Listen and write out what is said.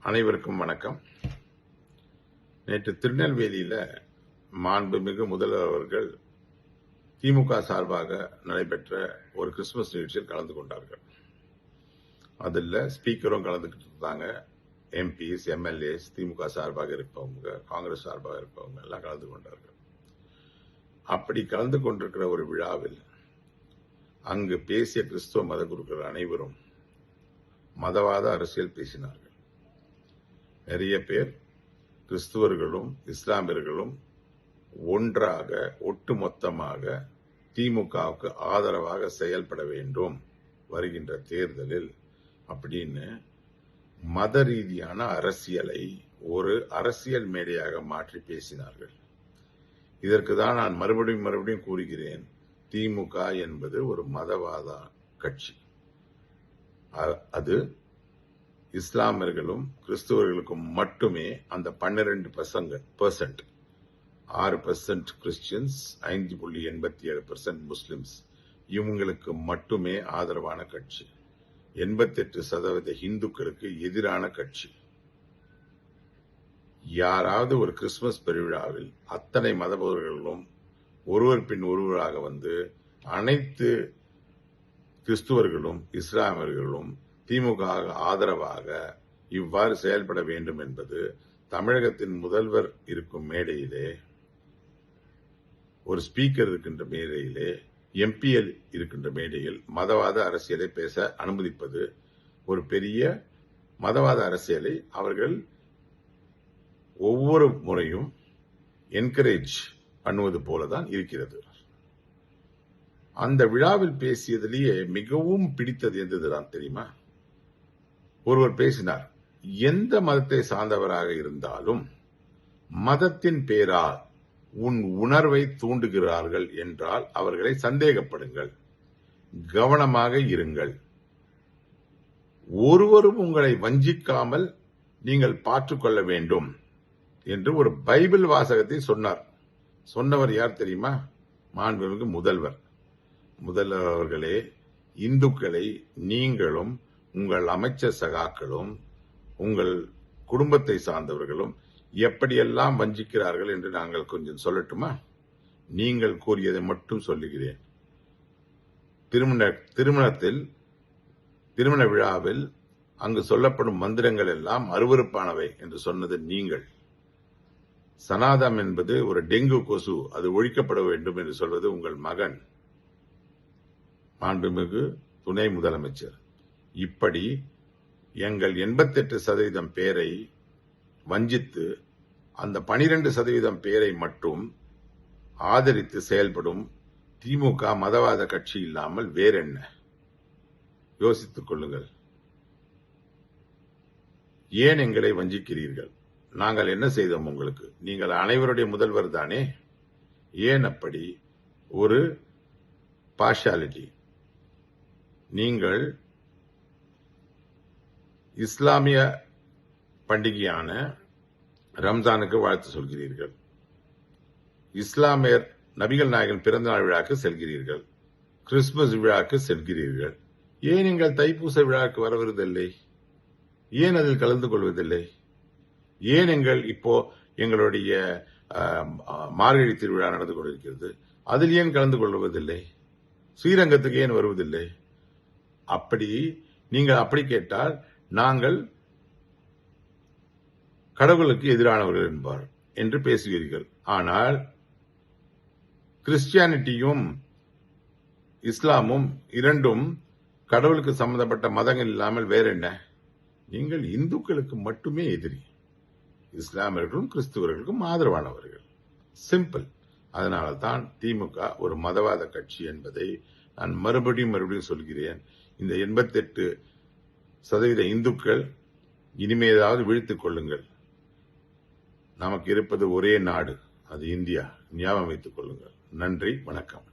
அனைவருக்கும் வணக்கம். நேற்று திருநெல்வேலியில மாண்புமிகு முதல்வர் அவர்கள் திமுக சார்பாக நடைபெற்ற ஒரு கிறிஸ்துமஸ் நிகழ்ச்சியில் கலந்து கொண்டார்கள். அதில் ஸ்பீக்கரும் கலந்துக்கிட்டு இருந்தாங்க. எம்பிஸ், எம்எல்ஏஸ், திமுக சார்பாக இருப்பவங்க, காங்கிரஸ் சார்பாக இருப்பவங்க எல்லாம் கலந்து கொண்டார்கள். அப்படி கலந்து கொண்டிருக்கிற ஒரு விழாவில் அங்கு பேசிய கிறிஸ்துவ மத குருக்கள் அனைவரும் மதவாத அரசியல் பேசினார்கள். நிறைய பேர் கிறிஸ்துவர்களும் இஸ்லாமியர்களும் ஒன்றாக ஒட்டுமொத்தமாக திமுகவுக்கு ஆதரவாக செயல்பட வேண்டும் வருகின்ற தேர்தலில் அப்படின்னு மத ரீதியான அரசியலை ஒரு அரசியல் மேடையாக மாற்றி பேசினார்கள். இதற்கு தான் நான் மறுபடியும் கூறுகிறேன், திமுக என்பது ஒரு மதவாத கட்சி. அது இஸ்லாமியர்களும் கிறிஸ்துவர்களுக்கும் மட்டுமே அந்த 12% 6% கிறிஸ்டியன்ஸ், 5.87% முஸ்லிம்ஸ், இவங்களுக்கு மட்டுமே ஆதரவான கட்சி. 88% இந்துக்களுக்கு எதிரான கட்சி. யாராவது ஒரு கிறிஸ்துமஸ் பெருவிழாவில் அத்தனை மதபோதர்களும் ஒருவர் பின் ஒருவராக வந்து அனைத்து கிறிஸ்துவர்களும் இஸ்லாமியர்களும் திமுக ஆதரவாக இவ்வாறு செயல்பட வேண்டும் என்பது தமிழகத்தின் முதல்வர் இருக்கும் மேடையிலே, ஒரு ஸ்பீக்கர் இருக்கின்ற மேடையிலே, எம்பிஎல் இருக்கின்ற மேடையில் மதவாத அரசியலை பேச அனுமதிப்பது ஒரு பெரிய மதவாத அரசியலை அவர்கள் ஒவ்வொரு முறையும் என்கரேஜ் பண்ணுவது போலதான் இருக்கிறது. அந்த விழாவில் பேசியதிலேயே மிகவும் பிடித்தது எந்ததுதான் தெரியுமா? ஒருவர் பேசினார், எந்த மதத்தை சார்ந்தவராக இருந்தாலும் மதத்தின் பேரால் உன் உணர்வை தூண்டுகிறார்கள் என்றால் அவர்களை சந்தேகப்படுங்கள், கவனமாக இருங்கள். ஒருவரும் உங்களை வஞ்சிக்காமல் நீங்கள் பார்த்துக்கொள்ள வேண்டும் என்று ஒரு பைபிள் வாசகத்தை சொன்னார். சொன்னவர் யார் தெரியுமா? மாண்புமிகு முதல்வர். முதல்வர் அவர்களே, இந்துக்களை நீங்களும் உங்கள் அமைச்சர் சகாக்களும் உங்கள் குடும்பத்தை சார்ந்தவர்களும் எப்படியெல்லாம் வஞ்சிக்கிறார்கள் என்று நாங்கள் கொஞ்சம் சொல்லட்டுமா? நீங்கள் கூறியதை மட்டும் சொல்லுகிறேன். திருமண விழாவில் அங்கு சொல்லப்படும் மந்திரங்கள் எல்லாம் அருவருப்பானவை என்று சொன்னது நீங்கள். சனாதம் என்பது ஒரு டெங்கு கொசு, அது ஒழிக்கப்பட வேண்டும் என்று சொல்வது உங்கள் மகன், மாண்புமிகு துணை முதலமைச்சர். இப்படி எங்கள் 88% பேரை வஞ்சித்து அந்த 12% பேரை மட்டும் ஆதரித்து செயல்படும் திமுக மதவாத கட்சி இல்லாமல் வேறென்ன? யோசித்துக் கொள்ளுங்கள். ஏன் எங்களை வஞ்சிக்கிறீர்கள்? நாங்கள் என்ன செய்தோம் உங்களுக்கு? நீங்கள் அனைவருடைய முதல்வர் தானே. ஏன் அப்படி ஒரு பார்ஷாலிட்டி? நீங்கள் இஸ்லாமிய பண்டிகையான ரம்ஜானுக்கு வாழ்த்து சொல்கிறீர்கள், இஸ்லாமியர் நபிகள் நாயகன் பிறந்தநாள் விழாக்கு செல்கிறீர்கள், கிறிஸ்துமஸ் விழாக்கு செல்கிறீர்கள். ஏன் எங்கள் தைப்பூச விழாக்கு வருவதில்லை? ஏன் அதில் கலந்து கொள்வதில்லை? ஏன் இப்போ எங்களுடைய மார்கழி திருவிழா நடந்து கொண்டிருக்கிறது, அதில் ஏன் கலந்து கொள்வதில்லை? ஸ்ரீரங்கத்துக்கு ஏன் வருவதில்லை? நீங்கள் அப்படி கேட்டால் நாங்கள் கடவுளுக்கு எதிரானவர்கள் என்பார் என்று பேசுவீர்கள். ஆனால் கிறிஸ்டியானிட்டியும் இஸ்லாமும் இரண்டும் கடவுளுக்கு சம்பந்தப்பட்ட மதங்கள் இல்லாமல் வேற என்ன? நீங்கள் இந்துக்களுக்கு மட்டுமே எதிரி, இஸ்லாமியர்களும் கிறிஸ்துவர்களுக்கும் ஆதரவானவர்கள். சிம்பிள். அதனால தான் திமுக ஒரு மதவாத கட்சி என்பதை நான் மறுபடியும் சொல்கிறேன். இந்த 88% இந்துக்கள் இனிமேதாவது விழித்துக் கொள்ளுங்கள். நமக்கு இருப்பது ஒரே நாடு, அது இந்தியா. ஞாபகம் வைத்துக் கொள்ளுங்கள். நன்றி, வணக்கம்.